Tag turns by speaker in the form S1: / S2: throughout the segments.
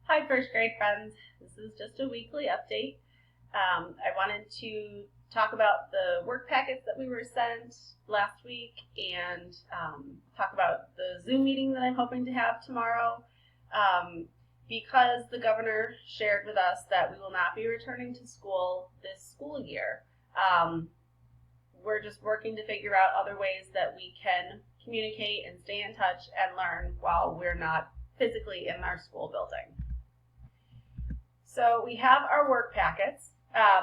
S1: Hi, first grade friends. This is just a weekly update. I wanted to talk about the work packets that we were sent last week and talk about the Zoom meeting that I'm hoping to have tomorrow. Because the governor shared with us that we will not be returning to school this school year, we're just working to figure out other ways that we can communicate and stay in touch and learn while we're not physically in our school building. So we have our work packets.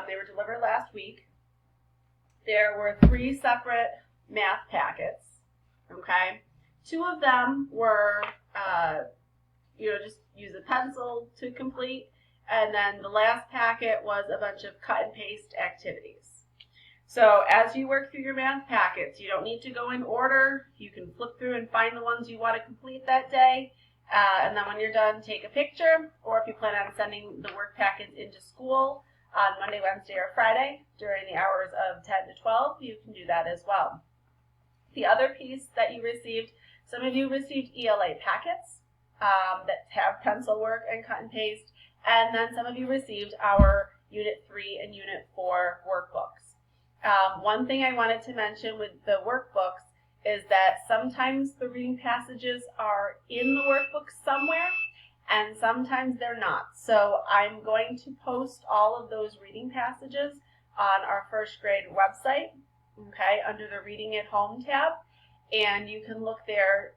S1: They were delivered last week. There were 3 separate math packets, okay? 2 of them were, just use a pencil to complete, and then the last packet was a bunch of cut and paste activities. So as you work through your math packets, you don't need to go in order. You can flip through and find the ones you want to complete that day. And then when you're done, take a picture, or if you plan on sending the work packets into school on Monday, Wednesday, or Friday during the hours of 10 to 12, you can do that as well. The other piece that you received, some of you received ELA packets that have pencil work and cut and paste, and then some of you received our Unit 3 and Unit 4 workbooks. One thing I wanted to mention with the workbooks is that sometimes the reading passages are in the workbook somewhere, and sometimes they're not. So I'm going to post all of those reading passages on our first grade website, okay, under the Reading at Home tab, and you can look there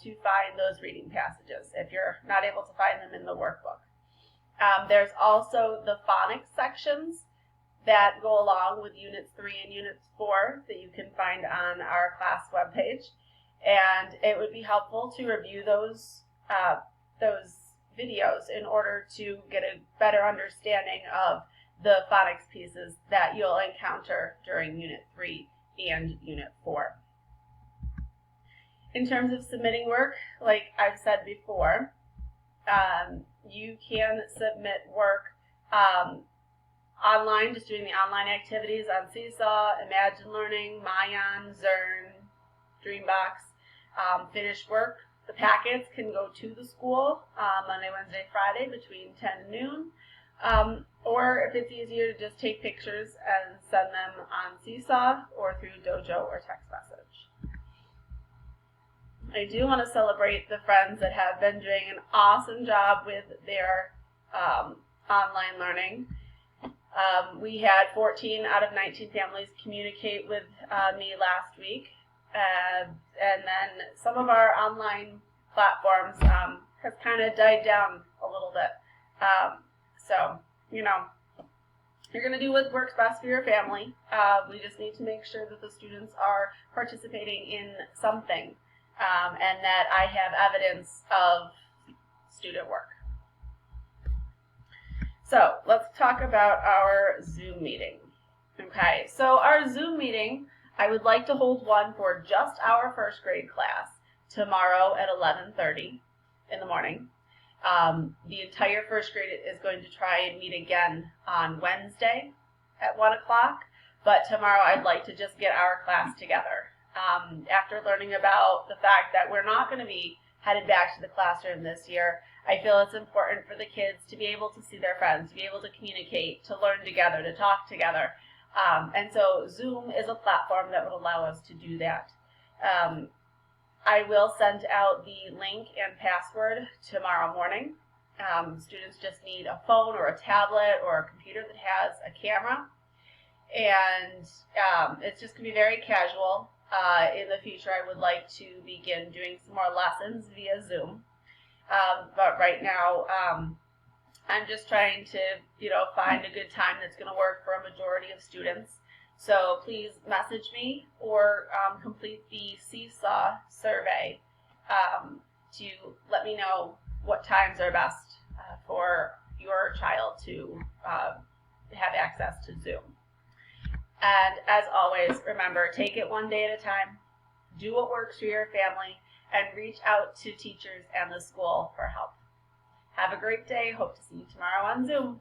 S1: to find those reading passages if you're not able to find them in the workbook. There's also the phonics sections that go along with Units 3 and Units 4 that you can find on our class webpage. And it would be helpful to review those videos in order to get a better understanding of the phonics pieces that you'll encounter during Unit 3 and Unit 4. In terms of submitting work, like I've said before, you can submit work online, just doing the online activities on Seesaw, Imagine Learning, Mayan, Zern, Dreambox. Finished work, the packets can go to the school Monday, Wednesday, Friday between 10 and noon. Or if it's easier to just take pictures and send them on Seesaw or through Dojo or text message. I do want to celebrate the friends that have been doing an awesome job with their online learning. We had 14 out of 19 families communicate with me last week, and then some of our online platforms have kind of died down a little bit. So, you're going to do what works best for your family. We just need to make sure that the students are participating in something, and that I have evidence of student work. So let's talk about our Zoom meeting. Okay, so our Zoom meeting, I would like to hold one for just our first grade class tomorrow at 11:30 in the morning. The entire first grade is going to try and meet again on Wednesday at 1 o'clock, but tomorrow I'd like to just get our class together. After learning about the fact that we're not going to be headed back to the classroom this year, I feel it's important for the kids to be able to see their friends, to be able to communicate, to learn together, to talk together. And so Zoom is a platform that would allow us to do that. I will send out the link and password tomorrow morning. Students just need a phone or a tablet or a computer that has a camera. And it's just going to be very casual. In the future, I would like to begin doing some more lessons via Zoom. But right now, I'm just trying to, find a good time that's going to work for a majority of students. So please message me or complete the Seesaw survey to let me know what times are best for your child to have access to Zoom. And as always, remember, take it one day at a time, do what works for your family, and reach out to teachers and the school for help. Have a great day. Hope to see you tomorrow on Zoom.